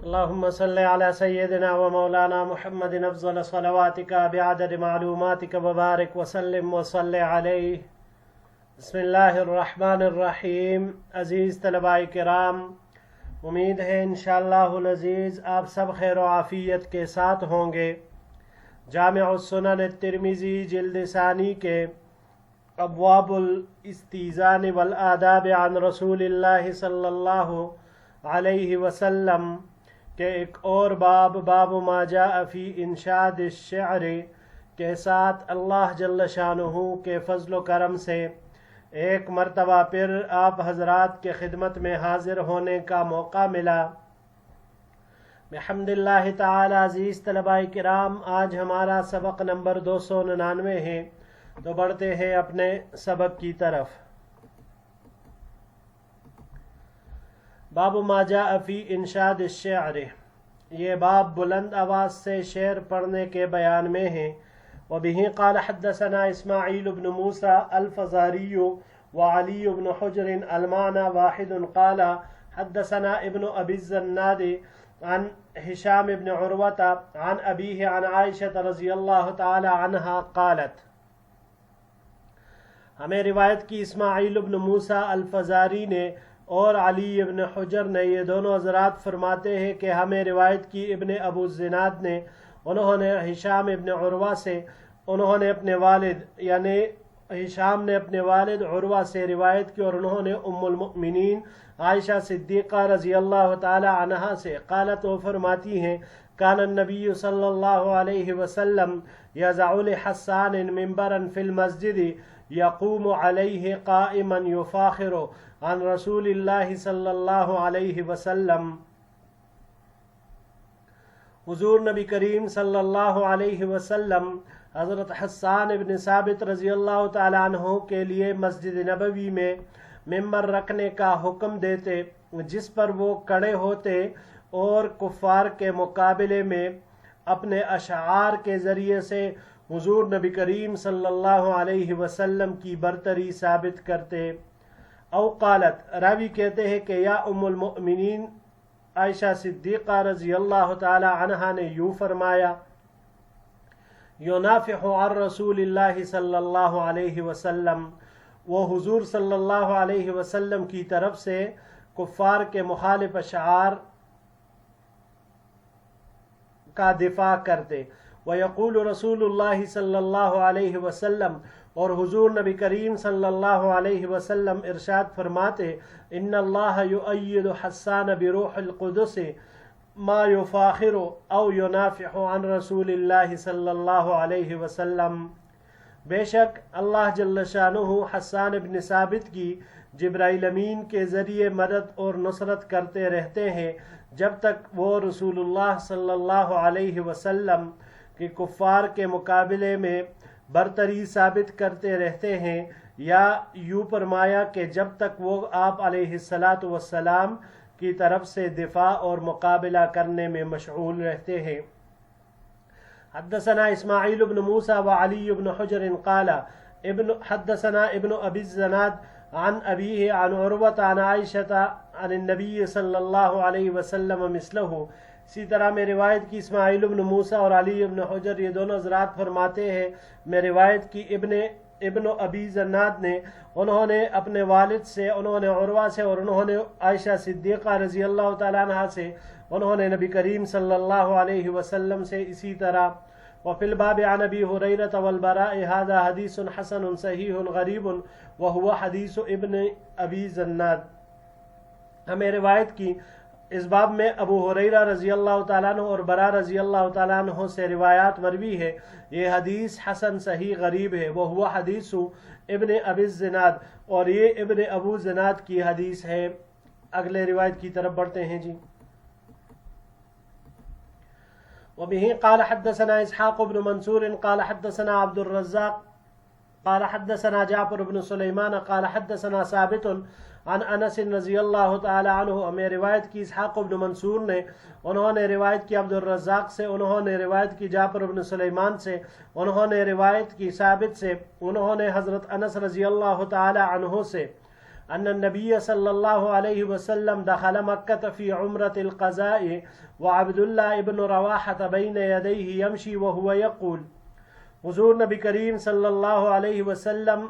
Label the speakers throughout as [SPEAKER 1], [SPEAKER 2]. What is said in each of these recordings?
[SPEAKER 1] اللهم صل على سيدنا ومولانا محمد افضل صلواتك بعدد معلوماتك وبارك وسلم وصل عليه. بسم اللہ الرحمن الرحیم. عزیز طلباء کرام، امید ہے انشاءاللہ العزیز آپ سب خیر و عافیت کے ساتھ ہوں گے. جامع السنن الترمذی جلد ثانی کے ابواب الاستئذان والآداب عن رسول اللہ صلی اللہ علیہ وسلم کہ ایک اور باب ما جاء فی انشاد الشعر کے ساتھ اللہ جل شانہ کے فضل و کرم سے ایک مرتبہ پھر آپ حضرات کے خدمت میں حاضر ہونے کا موقع ملا. بحمد اللہ تعالی. عزیز طلباء کرام، آج ہمارا سبق نمبر 299 ہے، تو بڑھتے ہیں اپنے سبق کی طرف. باب ما جاء فی انشاد الشعر، یہ باب بلند آواز سے شعر پڑھنے کے بیان میں ہے. وبه قال حدثنا اسماعیل بن موسى الفزاری وعلی بن حجر المعنى واحد قال حدثنا ابن ابی الزناد عن ہشام بن عروة عن ابیہ عن عائشة رضی اللہ تعالی عنہا قالت. ہمیں روایت کی اسماعیل بن موسیٰ الفزاری نے اور علی ابن حجر نے، یہ دونوں حضرات فرماتے ہیں کہ ہمیں روایت کی ابن ابو الزناد نے، انہوں نے ہشام ابن عروہ سے، انہوں نے اپنے والد یعنی ہشام نے اپنے والد عروہ سے روایت کی، اور انہوں نے ام المؤمنین عائشہ صدیقہ رضی اللہ تعالی عنہا سے. قالت، وہ فرماتی ہیں، کان النبی صلی اللہ علیہ وسلم یضع لحسان منبرا فی المسجد یقوم علیہ قائما یفاخر عن رسول اللہ صلی اللہ علیہ وسلم. حضور نبی کریم صلی اللہ علیہ وسلم حضرت حسان ابن ثابت رضی اللہ تعالی عنہ کے لیے مسجد نبوی میں ممبر رکھنے کا حکم دیتے، جس پر وہ کھڑے ہوتے اور کفار کے مقابلے میں اپنے اشعار کے ذریعے سے حضور نبی کریم صلی اللہ علیہ وسلم کی برتری ثابت کرتے. او قالت، راوی کہتے ہیں کہ یا ام المؤمنین عائشہ صدیقہ رضی اللہ تعالی عنہا نے یوں فرمایا، ینافح عن رسول اللہ صلی اللہ علیہ وسلم، وہ حضور صلی اللہ علیہ وسلم کی طرف سے کفار کے مخالف اشعار کا دفاع کرتے. ویقول رسول اللہ صلی اللہ علیہ وسلم، اور حضور نبی کریم صلی اللہ علیہ وسلم ارشاد فرماتے، ان اللہ یؤید حسان بروح القدس ما یفاخر او ینافح عن رسول اللہ صلی اللہ علیہ وسلم. بے شک اللہ جل شانہ حسان ابن ثابت کی جبرائیل امین کے ذریعے مدد اور نصرت کرتے رہتے ہیں، جب تک وہ رسول اللہ صلی اللہ علیہ وسلم کہ کفار کے مقابلے میں برتری ثابت کرتے رہتے ہیں، یا یوں فرمایا کہ جب تک وہ آپ علیہ الصلاۃ والسلام کی طرف سے دفاع اور مقابلہ کرنے میں مشغول رہتے ہیں. حدثنا اسماعیل بن موسیٰ وعلی بن حجر قال حدثنا ابن ابی الزناد عن ابیہ عن عروة عن عائشة عن النبی صلی اللہ علیہ وسلم مثلہ. اسی طرح میں روایت کی اسماعیل بن موسیٰ اور علی بن حجر، یہ دونوں حضرات فرماتے ہیں، میں روایت کی ابن ابی زناد نے، انہوں نے اپنے والد سے، انہوں نے عروہ سے، اور انہوں نے عائشہ صدیقہ رضی اللہ تعالیٰ عنہا سے، انہوں نے نبی کریم صلی اللہ علیہ وسلم سے اسی طرح. وفی الباب عن ابی ہریرہ والبراء ھذا حدیث حسن صحیح غریب وہو حدیث ابن ابی زناد. ہمیں روایت کی اس باب میں ابو ہریرہ رضی اللہ تعالیٰ عنہ اور برا رضی اللہ تعالیٰ عنہ سے روایات مروی ہے. یہ حدیث حسن صحیح غریب ہے. وہ ہوا حدیث ابن ابی الزناد، اور یہ ابن ابو زناد کی حدیث ہے. اگلے روایت کی طرف بڑھتے ہیں جی. وبه قال حدثنا اسحاق بن منصور قال حدثنا عبد الرزاق قال حدثنا جعفر بن سلیمان قال حدثنا ثابت عن انس رضی اللہ تعالی عنہ. ہمیں روایت کی اسحاق بن منصور نے، انہوں نے روایت کی عبد الرزاق سے، انہوں نے روایت کی جعفر بن سلیمان سے، انہوں نے روایت کی ثابت سے، انہوں نے حضرت انس رضی اللہ تعالی عنہ سے أن النبي صلى الله عليه وسلم دخل مكة في عمرة القضاء وعبد الله بن رواحة بين يديه يمشي وهو يقول، حضور نبی کریم صلی اللہ علیہ وسلم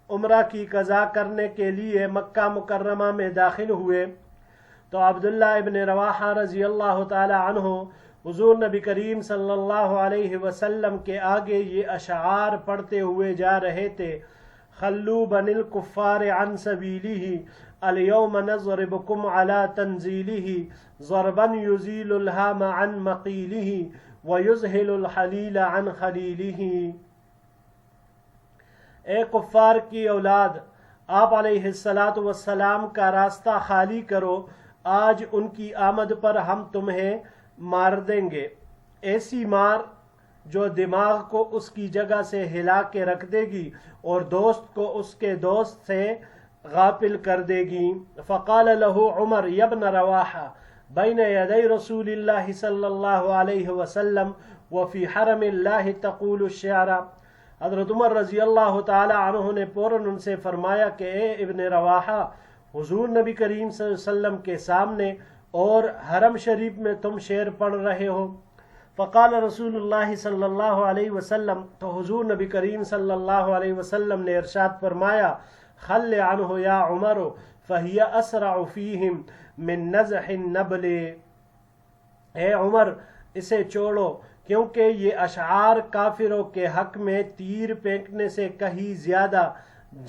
[SPEAKER 1] عمرہ کی قضا کرنے کے لیے مکہ مکرمہ میں داخل ہوئے تو عبداللہ ابن رواحہ رضی اللہ تعالی عنہ حضور نبی کریم صلی اللہ علیہ وسلم کے آگے یہ اشعار پڑھتے ہوئے جا رہے تھے: خلو بن الکفار عن سبیلہ اليوم نضربکم علی تنزیلہ ضربا یزیل الہام عن مقیلہ وَيُزْهِلُ الْحَلِيلَ عَنْ خَلِيلِهِ۔ اے کفار کی اولاد، آپ علیہ السلام کا راستہ خالی کرو، آج ان کی آمد پر ہم تمہیں مار دیں گے، ایسی مار جو دماغ کو اس کی جگہ سے ہلا کے رکھ دے گی اور دوست کو اس کے دوست سے غافل کر دے گی۔ فقال له عمر یا ابن رواحہ بین یدی رسول اللہ صلی اللہ علیہ وسلم وفی حرم اللہ تقول الشعر۔ حضرت عمر رضی اللہ تعالی عنہ نے فوراً ان سے فرمایا کہ اے ابن رواحہ، حضور نبی کریم صلی اللہ علیہ وسلم کے سامنے اور حرم شریف میں تم شعر پڑھ رہے ہو۔ فقال رسول اللہ صلی اللہ علیہ وسلم، تو حضور نبی کریم صلی اللہ علیہ وسلم نے ارشاد فرمایا، خل عنہ یا عمر فہی اسرع فیہم من نزح النبل۔ اے عمر، اسے چھوڑو، کیونکہ یہ اشعار کافروں کے حق میں تیر پھینکنے سے کہیں زیادہ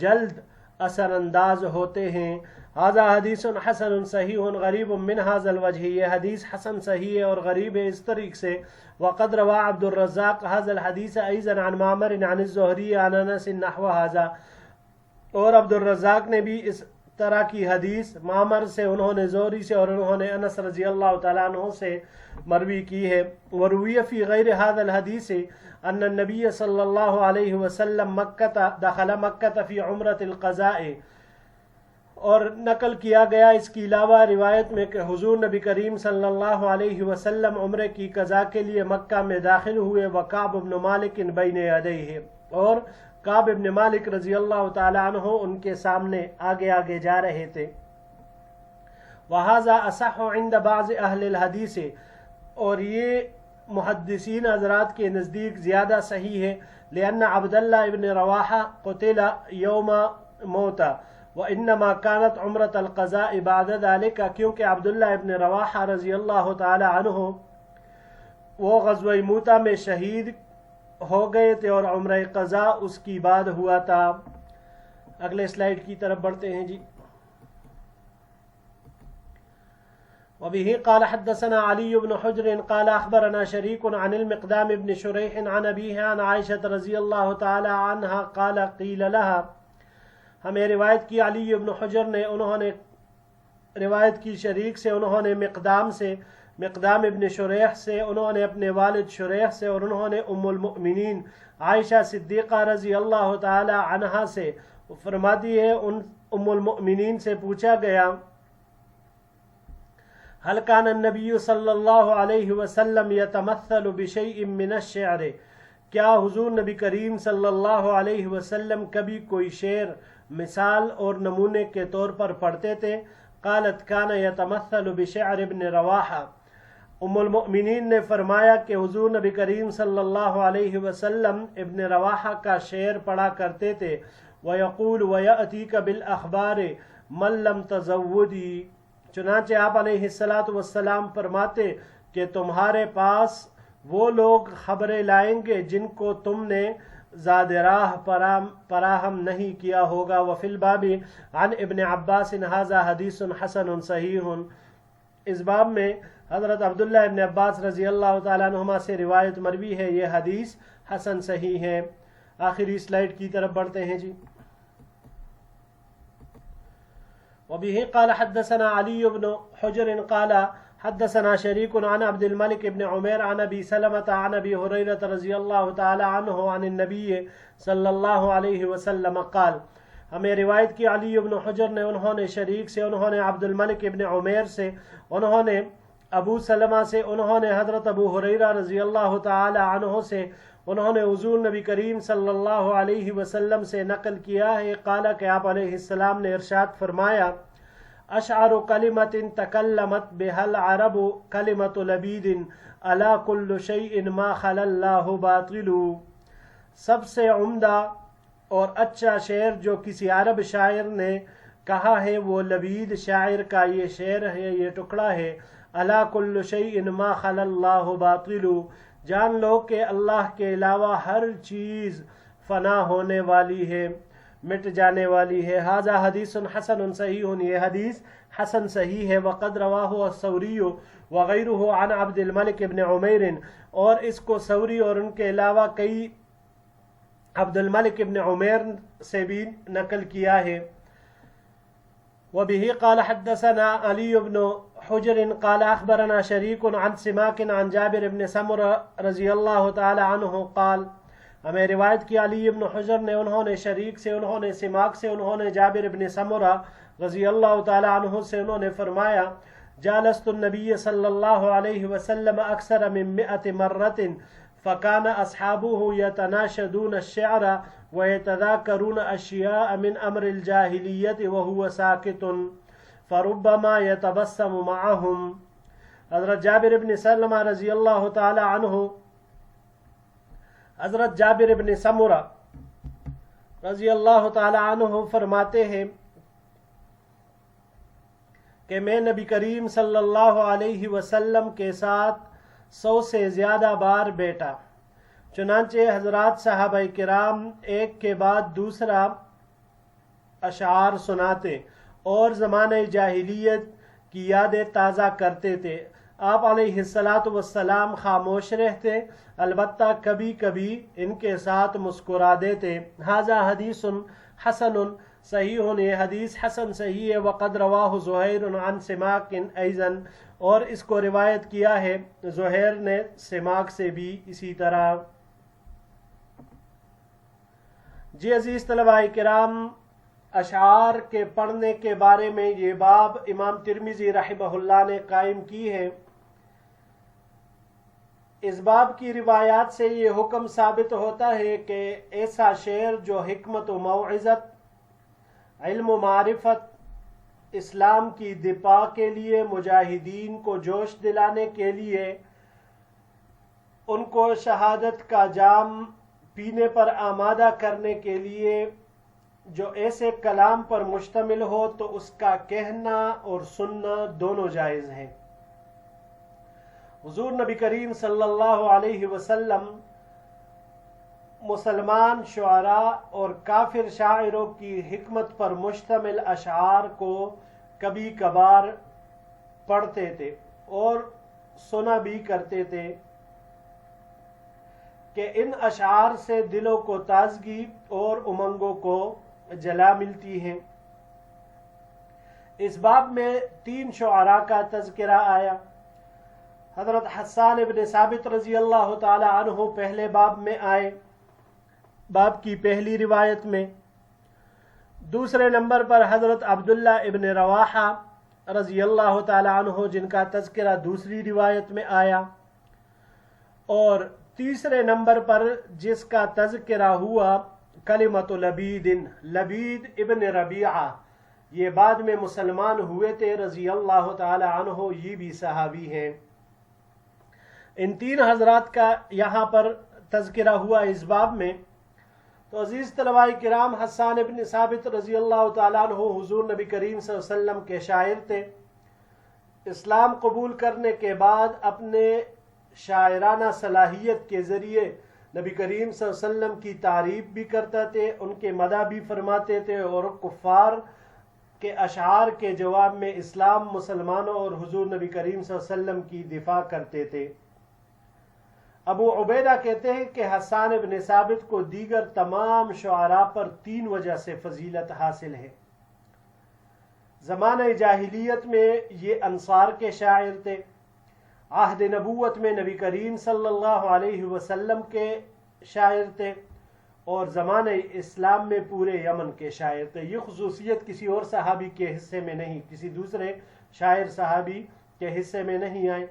[SPEAKER 1] جلد اثر انداز ہوتے ہیں۔ ھذا حدیث حسن صحیح غریب من ھذا الوجہ، یہ حدیث حسن صحیح ہے اور غریب ہے اس طریق سے۔ وقد روى عبد الرزاق ھذا الحدیث ایضا عن معمر عن الزہری عن انس نحو ھذا، اور عبد الرزاق نے بھی اس طرح کی حدیث معمر سے، انہوں نے زہری سے اور انہوں نے انس رضی اللہ تعالیٰ عنہ سے مروی کی ہے۔ وروی فی غیر هذا الحدیث ان النبی صلی اللہ علیہ وسلم دخل مکہ فی عمرۃ القضاء، اور نقل کیا گیا اس کے علاوہ روایت میں کہ حضور نبی کریم صلی اللہ علیہ وسلم عمرے کی قضا کے لیے مکہ میں داخل ہوئے، وکعب بن مالک بین یدیہ، اور کعب ابن مالک رضی اللہ تعالی عنہ ان کے سامنے آگے آگے جا رہے تھے۔ وَهَذَا أَصَحُّ عِنْدَ بَعْضِ أَهْلِ الْحَدِيثِ، اور یہ محدثین حضرات کے نزدیک زیادہ صحیح ہے، لأن عبد اللہ ابن رواحہ قتل یوم موتا وإنما كانت عمرۃ القضاء بعد ذلك، کیونکہ عبداللہ ابن رواحہ رضی اللہ تعالی عنہ وہ غزوہ موتا میں شہید ہو گئے تھے اور عمرہ قضا اس کی بعد ہوا تھا۔ اگلے سلائیڈ کی طرف بڑھتے ہیں جی۔ وبه قال حدثنا علي بن حجر قال اخبرنا شريك عن المقدام بن شريح عن ابيه عن عائشة رضی اللہ تعالی عنها قال قيل لها، ہمیں روایت کی علی بن حجر نے، انہوں نے روایت کی شریک سے، انہوں نے مقدام ابن شریح سے، انہوں نے اپنے والد شریح سے، اور انہوں نے ام المؤمنین عائشہ صدیقہ رضی اللہ تعالی عنہا سے فرماتی ہے، ان ام المؤمنین سے پوچھا گیا، هل كان النبی صلی اللہ علیہ وسلم یتمثل بشیء من الشعر، کیا حضور نبی کریم صلی اللہ علیہ وسلم کبھی کوئی شعر مثال اور نمونے کے طور پر پڑھتے تھے؟ قالت كان يتمثل بشعر ابن رواحہ، ام المؤمنین نے فرمایا کہ حضور نبی کریم صلی اللہ علیہ وسلم ابن رواحہ کا شعر پڑھا کرتے تھے، وَيَقُولُ وَيَأْتِيكَ بِالْأَخْبَارِ مَنْ لَمْ تَزَوُّدِي، چنانچہ آپ علیہ السلام فرماتے کہ تمہارے پاس وہ لوگ خبریں لائیں گے جن کو تم نے زاد راہ فراہم نہیں کیا ہوگا۔ وفی الباب عن ابن عباس ھذا حدیث حسن صحیح، اس باب میں حضرت عبداللہ ابن عباس رضی اللہ تعالیٰ عنہما سے روایت مروی ہے، یہ حدیث حسن صحیح ہے۔ آخری سلائیڈ کی طرف بڑھتے ہیں جی۔ وبه قال حدثنا علي بن حجر قال حدثنا شريك عن عبد الملك بن عمير عن ابي سلمة عن ابي هريرة رضي الله تعالى عنه عن النبي صلى الله عليه وسلم قال، ہمیں روایت کی علی بن حجر نے، انہوں نے شریک سے، انہوں نے عبد الملک ابن عمیر سے، انہوں نے ابو سلمہ سے انہوں نے حضرت ابو ہریرہ رضی اللہ تعالی عنہ سے انہوں نے حضور نبی کریم صلی اللہ علیہ وسلم سے نقل کیا ہے قال کہ آپ علیہ السلام نے ارشاد فرمایا اشعر کلمت تکلمت بها العرب کلمت لبید الا کل شیء ما خلا اللہ باطل، سب سے عمدہ اور اچھا شعر جو کسی عرب شاعر نے کہا ہے وہ لبید شاعر کا یہ شعر ہے، یہ ٹکڑا ہے الا کل شیء ما خلا اللہ باطل، جان لو کہ اللہ کے علاوہ ہر چیز فنا ہونے والی ہے، مٹ جانے والی ہے۔ ھذا حدیث حسن صحیح، یہ حدیث حسن صحیح ہے۔ وقد رواہ الثوری وغیرہ عن عبد الملک ابن عمیر، اور اس کو ثوری اور ان کے علاوہ کئی عبد الملک ابن عمیر سے بھی نقل کیا ہے۔ وبه قال حدثنا علي بن حجر قال اخبرنا شريك عن سماك عن جابر بن سمرة رضی اللہ تعالی عنہ قال، ہمیں روایت کی علی بن حجر نے، انہوں نے شریک سے، انہوں نے سماک سے، انہوں نے جابر بن سمرہ رضی اللہ تعالی عنہ سے انہوں نے فرمایا جالست النبی صلی اللہ علیہ وسلم اکثر من 100 مرة فكان اصحابه يتناشدون الشعر ويتذاكرون اشياء من امر الجاهلية وهو ساكت فربما يتبسم معهم۔ حضرت جابر بن سلمہ رضی اللہ تعالی عنہ، حضرت جابر بن سمرہ رضی اللہ تعالی عنہ فرماتے ہیں کہ میں نبی کریم صلی اللہ علیہ وسلم کے ساتھ 100 سے زیادہ بار بیٹھا، چنانچہ حضرات صحابہ کرام ایک کے بعد دوسرا اشعار سناتے اور زمانہ جاہلیت کی یادیں تازہ کرتے تھے۔ آپ علیہ السلام خاموش رہتے، البتہ کبھی کبھی ان کے ساتھ مسکرا دیتے۔ ھذا حدیث حسن صحیح، یہ حدیث حسن صحیح ہے۔ وقد رواہ زہیر عن سماک ایضا، اور اس کو روایت کیا ہے زہیر نے سماک سے بھی اسی طرح۔ جی عزیز طلباء کرام، اشعار کے پڑھنے کے بارے میں یہ باب امام ترمذی رحمہ اللہ نے قائم کی ہے۔ اس باب کی روایات سے یہ حکم ثابت ہوتا ہے کہ ایسا شعر جو حکمت و موعظت، علم و معرفت، اسلام کی دفاع کے لیے، مجاہدین کو جوش دلانے کے لیے، ان کو شہادت کا جام پینے پر آمادہ کرنے کے لیے جو ایسے کلام پر مشتمل ہو تو اس کا کہنا اور سننا دونوں جائز ہیں۔ حضور نبی کریم صلی اللہ علیہ وسلم مسلمان شعراء اور کافر شاعروں کی حکمت پر مشتمل اشعار کو کبھی کبھار پڑھتے تھے اور سنا بھی کرتے تھے کہ ان اشعار سے دلوں کو تازگی اور امنگوں کو جلا ملتی ہیں۔ اس باب میں 3 شعراء کا تذکرہ آیا۔ حضرت حسان ابن ثابت رضی اللہ تعالی عنہ پہلے باب میں آئے، باب کی پہلی روایت میں۔ دوسرے نمبر پر حضرت عبداللہ ابن رواحہ رضی اللہ تعالی عنہ جن کا تذکرہ دوسری روایت میں آیا، اور تیسرے نمبر پر جس کا تذکرہ ہوا کلمت لبید، لبید ابن ربیعہ، یہ بعد میں مسلمان ہوئے تھے رضی اللہ تعالی عنہ، یہ بھی صحابی ہیں۔ ان 3 حضرات کا یہاں پر تذکرہ ہوا اس باب میں۔ تو عزیز طلباء کرام، حسان ابن ثابت رضی اللہ تعالیٰ عنہ حضور نبی کریم صلی اللہ علیہ وسلم کے شاعر تھے۔ اسلام قبول کرنے کے بعد اپنے شاعرانہ صلاحیت کے ذریعے نبی کریم صلی اللہ علیہ وسلم کی تعریف بھی کرتے تھے، ان کے مدح بھی فرماتے تھے، اور کفار کے اشعار کے جواب میں اسلام، مسلمانوں اور حضور نبی کریم صلی اللہ علیہ وسلم کی دفاع کرتے تھے۔ ابو عبیدہ کہتے ہیں کہ حسان ابن ثابت کو دیگر تمام شعراء پر 3 وجہ سے فضیلت حاصل ہے۔ زمانہ جاہلیت میں یہ انصار کے شاعر تھے، عہد نبوت میں نبی کریم صلی اللہ علیہ وسلم کے شاعر تھے، اور زمانہ اسلام میں پورے یمن کے شاعر تھے۔ یہ خصوصیت کسی اور صحابی کے حصے میں نہیں، کسی دوسرے شاعر صحابی کے حصے میں نہیں آئے۔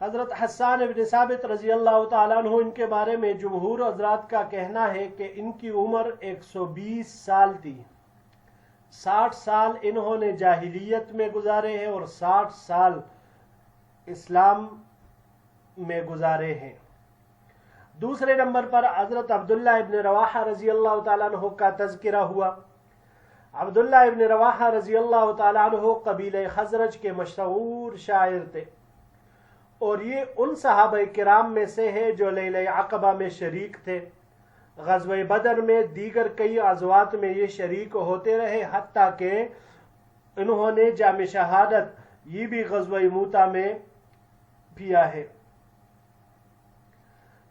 [SPEAKER 1] حضرت حسان ابن ثابت رضی اللہ تعالیٰ عنہ، ان کے بارے میں جمہور حضرات کا کہنا ہے کہ ان کی عمر 120 سال تھی۔ 60 سال انہوں نے جاہلیت میں گزارے ہیں اور 60 سال اسلام میں گزارے ہیں۔ دوسرے نمبر پر حضرت عبداللہ ابن رواحہ رضی اللہ تعالیٰ عنہ کا تذکرہ ہوا۔ عبداللہ ابن رواحہ رضی اللہ تعالیٰ عنہ قبیلہ خزرج کے مشہور شاعر تھے، اور یہ ان صحابہ کرام میں سے ہے جو لیلہ عقبہ میں شریک تھے۔ غزوہ بدر میں دیگر کئی غزوات میں یہ شریک ہوتے رہے، حتیٰ کہ انہوں نے جام شہادت یہ بھی غزوہ موتا میں پیا ہے۔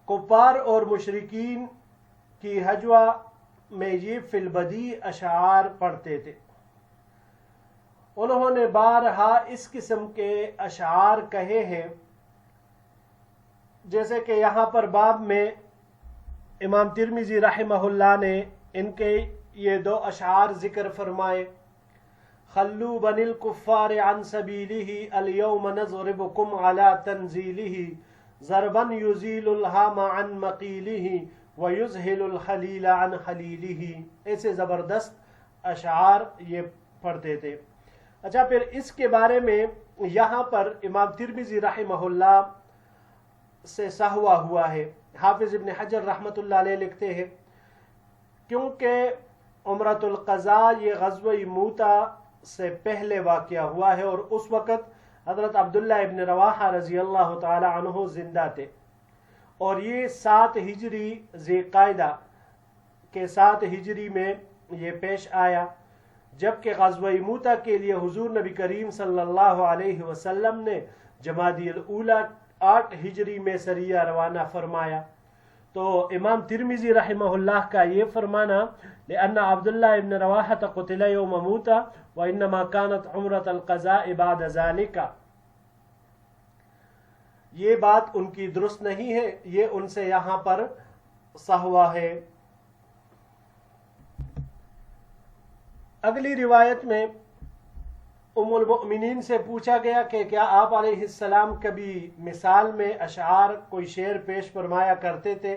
[SPEAKER 1] کفار اور مشرکین کی ہجوہ میں یہ فی البدی اشعار پڑھتے تھے۔ انہوں نے بارہا اس قسم کے اشعار کہے ہیں، جیسے کہ یہاں پر باب میں امام ترمذی رحمہ اللہ نے ان کے یہ 2 اشعار ذکر فرمائے: خلو بن الکفار عن سبیلہ اليوم نضربکم علی تنزیلہ ضربا یزیل الہام عن مقیلہ ویزہل الخلیل عن خلیلہ۔ ایسے زبردست اشعار یہ پڑھتے تھے۔ اچھا، پھر اس کے بارے میں یہاں پر امام ترمذی رحمہ اللہ سے سہوا ہوا ہے۔ حافظ ابن حجر رحمۃ اللہ علیہ لکھتے ہیں کیونکہ عمرۃ القضاء یہ غزوہ موتا سے پہلے واقعہ ہوا ہے، اور اس وقت حضرت عبداللہ ابن رواحہ رضی اللہ تعالی عنہ زندہ تھے، اور یہ 7 ہجری ذی قعدہ کے 7 ہجری میں یہ پیش آیا، جبکہ غزوہ موتا کے لیے حضور نبی کریم صلی اللہ علیہ وسلم نے جمادی الاولیٰ 8 ہجری میں سریہ روانہ فرمایا۔ تو امام ترمذی رحمہ اللہ کا یہ فرمانا لأن عبداللہ ابن رواحہ قتل یوم موتا وانما كانت عمرۃ القضاء بعد ذلك، یہ بات ان کی درست نہیں ہے، یہ ان سے یہاں پر سہوا ہے۔ اگلی روایت میں ام المؤمنین سے پوچھا گیا کہ کیا آپ علیہ السلام کبھی مثال میں اشعار کوئی شعر پیش فرمایا کرتے تھے؟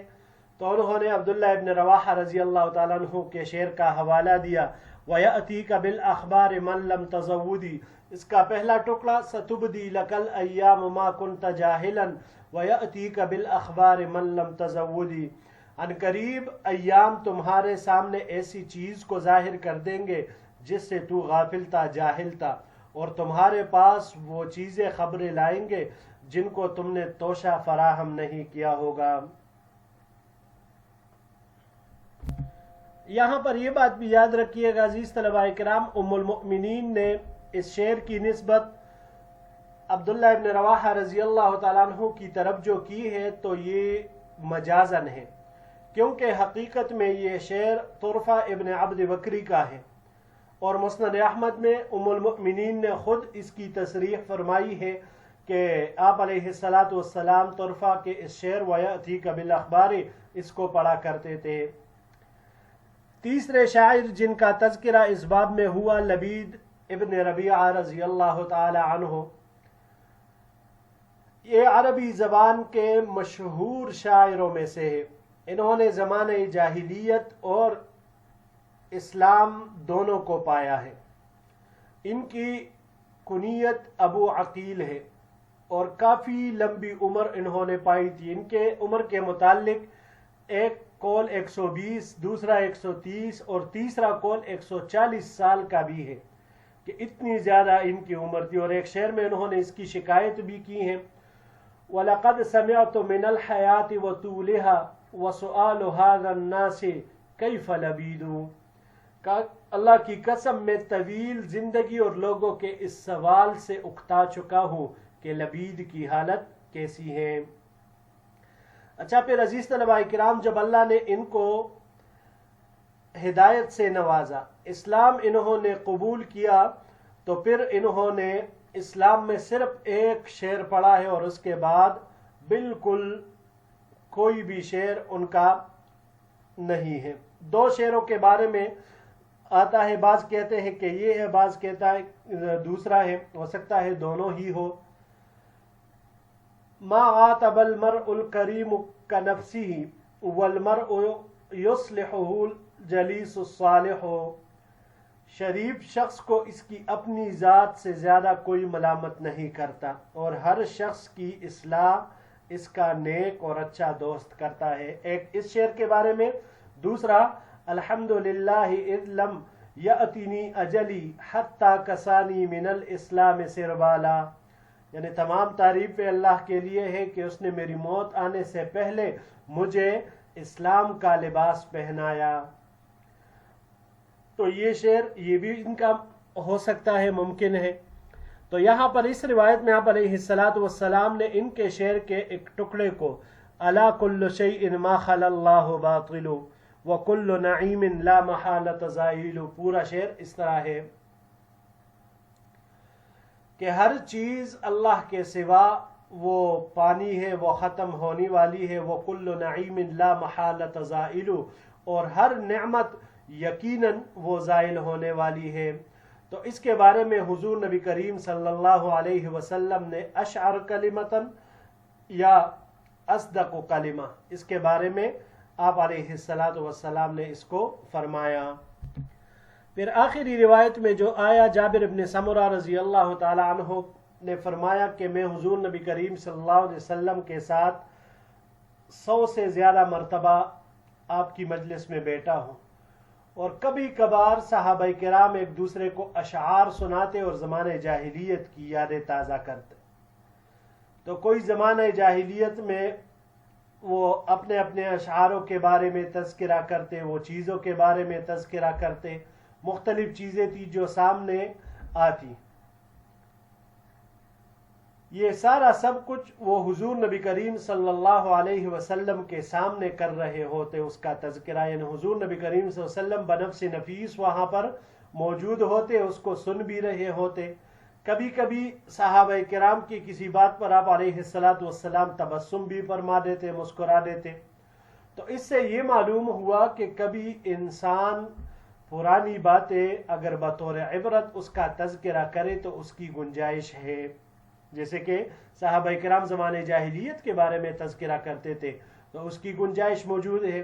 [SPEAKER 1] تو انہوں نے عبداللہ ابن رواحہ رضی اللہ تعالیٰ عنہ کے شعر کا حوالہ دیا۔ وَيَأْتِيكَ بِالْأَخْبَارِ مَنْ لَمْ تَزَوُّدِ، اس کا پہلا ٹکڑا سَتُبْدِي لَكَ الْأَيَّامُ مَا كُنْتَ جَاهِلًا وَيَأْتِيكَ بِالْأَخْبَارِ مَنْ لَمْ تَزَوُّدِ، ان قریب ایام تمہارے سامنے ایسی چیز کو ظاہر کر دیں گے جس سے تو غافل تھا، جاہل تھا، اور تمہارے پاس وہ چیزیں خبریں لائیں گے جن کو تم نے توشہ فراہم نہیں کیا ہوگا۔ یہاں پر یہ بات بھی یاد رکھیے گا عزیز طلباء کرام، ام المؤمنین نے اس شعر کی نسبت عبداللہ ابن رواحہ رضی اللہ تعالیٰ عنہ کی طرف جو کی ہے تو یہ مجازن ہے، کیونکہ حقیقت میں یہ شعر طرفہ ابن عبد بکری کا ہے، اور مسند احمد میں ام المؤمنین نے خود اس کی تصریح فرمائی ہے کہ آپ علیہ السلام طرفہ کے اس شعر وَيَأْتِيكَ بِالْأَخْبَارِ اس کو پڑھا کرتے تھے۔ تیسرے شاعر جن کا تذکرہ اس باب میں ہوا لبید ابن ربیعہ رضی اللہ تعالی عنہ، یہ عربی زبان کے مشہور شاعروں میں سے ہے۔ انہوں نے زمانہ جاہلیت اور اسلام دونوں کو پایا ہے۔ ان کی کنیت ابو عقیل ہے، اور کافی لمبی عمر انہوں نے پائی تھی۔ ان کے عمر کے متعلق ایک قول 120، دوسرا 130 اور تیسرا قول 140 سال کا بھی ہے کہ اتنی زیادہ ان کی عمر تھی، اور ایک شعر میں انہوں نے اس کی شکایت بھی کی ہے: وَلَقَدْ سَمِعْتُ مِنَ الْحَيَاةِ وَطُولِهَا وَسُؤَالُ هَذَا النَّاسِ كَيْفَ لَبِيدُ، کہ اللہ کی قسم میں طویل زندگی اور لوگوں کے اس سوال سے اکتا چکا ہوں کہ لبید کی حالت کیسی ہے۔ اچھا، پھر عزیز طلباء کرام، جب اللہ نے ان کو ہدایت سے نوازا، اسلام انہوں نے قبول کیا، تو پھر انہوں نے اسلام میں صرف ایک شعر پڑھا ہے، اور اس کے بعد بالکل کوئی بھی شعر ان کا نہیں ہے۔ 2 شعروں کے بارے میں آتا ہے، بعض کہتے ہیں کہ یہ ہے، بعض کہتا ہے دوسرا ہے، ہو سکتا ہے دونوں ہی ہو۔ ما عاتب المرء الکریم کنفسہ والمرء یصلحہ الجلیس الصالح، شریف شخص کو اس کی اپنی ذات سے زیادہ کوئی ملامت نہیں کرتا، اور ہر شخص کی اصلاح اس کا نیک اور اچھا دوست کرتا ہے۔ ایک اس شعر کے بارے میں، دوسرا الحمدللہ اذ لم یأتنی اجلی حتی کسانی من الاسلام سربالا، یعنی تمام تعریفیں اللہ کے لیے ہے کہ اس نے میری موت آنے سے پہلے مجھے اسلام کا لباس پہنایا۔ تو یہ شعر یہ بھی ان کا ہو سکتا ہے، ممکن ہے۔ تو یہاں پر اس روایت میں آپ علیہ الصلاۃ والسلام نے ان کے شعر کے ایک ٹکڑے کو الا کل شیء ما خلا اللہ باطل وکل نعیم لا محالۃ زائل، پورا شعر اس طرح ہے کہ ہر چیز اللہ کے سوا وہ پانی ہے، وہ ختم ہونے والی ہے، وہ کل نعیم لا محالۃ زائل، اور ہر نعمت یقیناً وہ زائل ہونے والی ہے۔ تو اس کے بارے میں حضور نبی کریم صلی اللہ علیہ وسلم نے اشعر کلمتاً یا اصدق کلمہ، اس کے بارے میں آپ علیہ الصلاۃ والسلام نے اس کو فرمایا۔ پھر آخری روایت میں جو آیا، جابر بن سمرہ رضی اللہ تعالی عنہ نے فرمایا کہ میں حضور نبی کریم صلی اللہ علیہ وسلم کے ساتھ 100 سے زیادہ مرتبہ آپ کی مجلس میں بیٹھا ہوں، اور کبھی کبھار صحابہ کرام ایک دوسرے کو اشعار سناتے اور زمانہ جاہلیت کی یادیں تازہ کرتے۔ تو کوئی زمانہ جاہلیت میں وہ اپنے اپنے اشعاروں کے بارے میں تذکرہ کرتے، وہ چیزوں کے بارے میں تذکرہ کرتے، مختلف چیزیں تھی جو سامنے آتی۔ یہ سارا سب کچھ وہ حضور نبی کریم صلی اللہ علیہ وسلم کے سامنے کر رہے ہوتے، اس کا تذکرہ، یعنی حضور نبی کریم صلی اللہ علیہ وسلم بنفس نفیس وہاں پر موجود ہوتے، اس کو سن بھی رہے ہوتے۔ کبھی کبھی صحابہ کرام کی کسی بات پر آپ علیہ الصلاۃ والسلام تبسم بھی فرما دیتے، مسکرا دیتے۔ تو اس سے یہ معلوم ہوا کہ کبھی انسان پرانی باتیں اگر بطور عبرت اس کا تذکرہ کرے تو اس کی گنجائش ہے، جیسے کہ صحابہ کرام زمانے جاہلیت کے بارے میں تذکرہ کرتے تھے تو اس کی گنجائش موجود ہے۔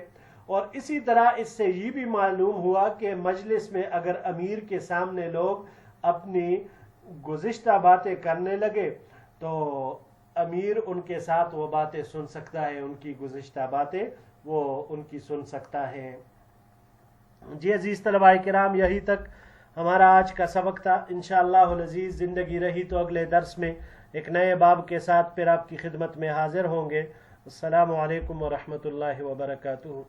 [SPEAKER 1] اور اسی طرح اس سے یہ بھی معلوم ہوا کہ مجلس میں اگر امیر کے سامنے لوگ اپنی گزشتہ باتیں کرنے لگے تو امیر ان کے ساتھ وہ باتیں سن سکتا ہے، ان کی گزشتہ باتیں وہ ان کی سن سکتا ہے۔ جی عزیز طلباء کرام، یہی تک ہمارا آج کا سبق تھا۔ انشاءاللہ العزیز زندگی رہی تو اگلے درس میں ایک نئے باب کے ساتھ پھر آپ کی خدمت میں حاضر ہوں گے۔ السلام علیکم ورحمۃ اللہ وبرکاتہ۔